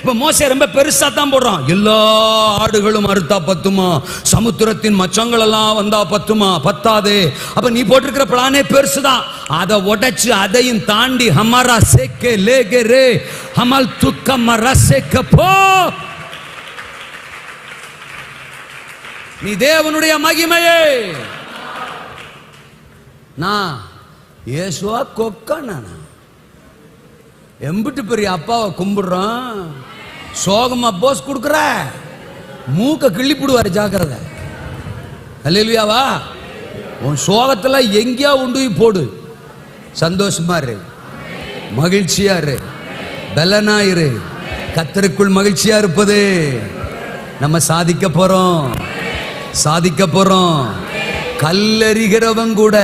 இப்ப மோசே ரொம்ப பெருசா தான் போடுறான். எல்லா ஆடுகளும் அறுத்தா பத்துமா, சமுத்திரத்தின் மச்சங்கள் எல்லாம் வந்தா பத்துமா, பத்தாதே. அப்ப நீ போட்டிருக்கிற பிளானே பெருசுதான். அதை உடைச்சு அதையும் தாண்டி ஹமாரா சேக்கே லேகே ரே ஹமல் துக்க மரா சேக்க போ. நீ தேவனுடைய மகிமையே. நான் இயேசுவா கொக்கனா எம்பிட்டு பெரிய அப்பாவை கும்பிடுறான். சோகமா போஸ் கொடுக்குற, மூக்க கிள்ளிப்பிடுவாரு, ஜாக்கிரதை. அல்லேலூயாவா. உன் சோகத்துல எங்கேயா உண்டு போடு. சந்தோஷமா இரு, மகிழ்ச்சியா இரு, பலனா இரு. கர்த்தருக்குள் மகிழ்ச்சியா இருப்பது நம்ம சாதிக்க போறோம், சாதிக்க போறோம். கல்லறிகிறவன் கூட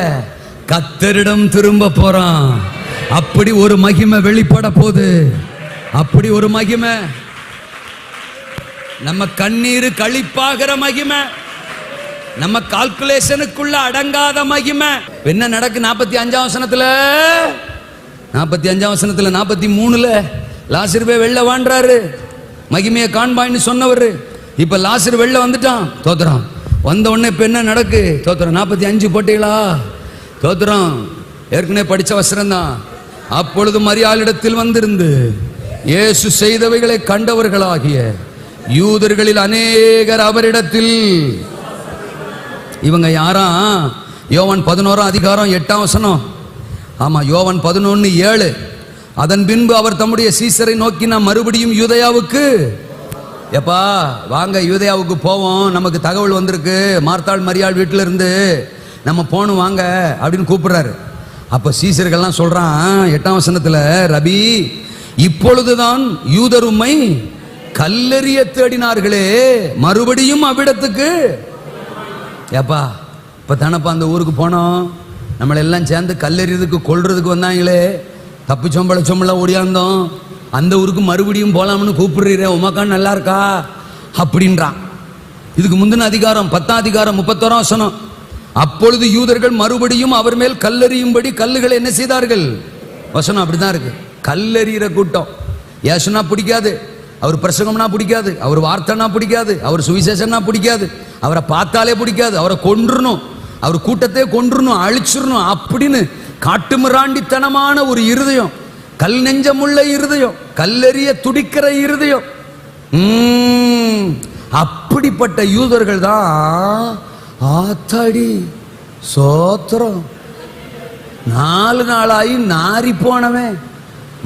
கர்த்தரிடம் திரும்ப போறான். அப்படி ஒரு மகிமை வெளிப்பட போகுது. அப்படி ஒரு மகிமை, நம்ம கண்ணீர் கழிப்பாகிற மகிமை, நம்ம கால்குலேஷனுக்குள்ள அடங்காத மகிமை. என்ன நடக்கு 45ஆம் வசனத்துல, 45ஆம் வசனத்துல 43ல லாசருவே வெளில வாண்டாரு, மகிமையை காண்பான்னு சொன்னவர். இப்ப லாசர் வெளில வந்துட்டான். தோத்துறான். வந்த உடனே இப்ப என்ன நடக்கு? தோத்துறோம். 45 போட்டீங்களா? தோத்துறோம். ஏற்கனவே படிச்ச வசனம் தான். அப்பொழுது மரியாளிடத்தில் வந்திருந்து இயேசு செய்தவைகளை கண்டவர்களாகிய யூதர்களில் அநேகர் அவரிடத்தில். இவங்க யாரா? யோவான் 11ஆம் அதிகாரம் 8ஆம் வசனம். ஆமா, யோவான் 11:7. அதன் பின்பு அவர் தம்முடைய சீசரை நோக்கி, நான் மறுபடியும் யூதேயாவுக்கு, எப்பா வாங்க யூதேயாவுக்கு போவோம், நமக்கு தகவல் வந்திருக்கு, மார்த்தாள் மரியாள் வீட்டில இருந்து, நம்ம போகணும் வாங்க அப்படின்னு கூப்பிடுறாரு. அப்ப சீசர்கள்லாம் சொல்றான் 8ஆம் வசனத்துல, ரபி இப்பொழுதுதான் யூதர் உம்மை கல்லெறிய தேடினார்களே, மறுபடியும் அவ்விடத்துக்கு. ஏப்பா இப்ப தானப்பா அந்த ஊருக்கு போனோம், நம்மளை எல்லாம் சேர்ந்து கல்லெறியதுக்கு கொல்றதுக்கு வந்தாங்களே, தப்பு சொம்பள ஓடியாந்தோம், அந்த ஊருக்கு மறுபடியும் போலாம்னு கூப்பிடுறீரே, உமக்கா நல்லா இருக்கா அப்படின்றான். இதுக்கு முந்தின அதிகாரம் 10ஆம் அதிகாரம் 31ஆம் வசனம். அப்பொழுது யூதர்கள் மறுபடியும் அவர் மேல் கல்லெறியும்படி கல்லுகளை என்ன செய்தார்கள்? வசனம் அப்படிதான் இருக்கு. கல்லெறிகிற கூட்டம். ஏசுனா பிடிக்காது, அவர் பிரசங்கம்னா பிடிக்காது, அவர் வார்த்தைனா பிடிக்காது, அவர் சுவிசேஷம்னா பிடிக்காது, அவரை பார்த்தாலே பிடிக்காது, அவரை கொன்றணும், அவர் கூட்டத்தை கொன்றணும், அழிச்சிடணும் அப்படின்னு காட்டுமிராண்டித்தனமான ஒரு இருதயம், கல் நெஞ்சமுள்ள இருதயம், கல்லெறிய துடிக்கிற இருதயம். அப்படிப்பட்ட யூதர்கள் தான் ஆத்தாடி சோத்திரம் 4 நாளாகி நாரி போனவன்.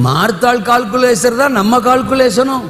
மார்த்தாள் கால்குலேஷன் தான் நம்ம கால்குலேஷனும்.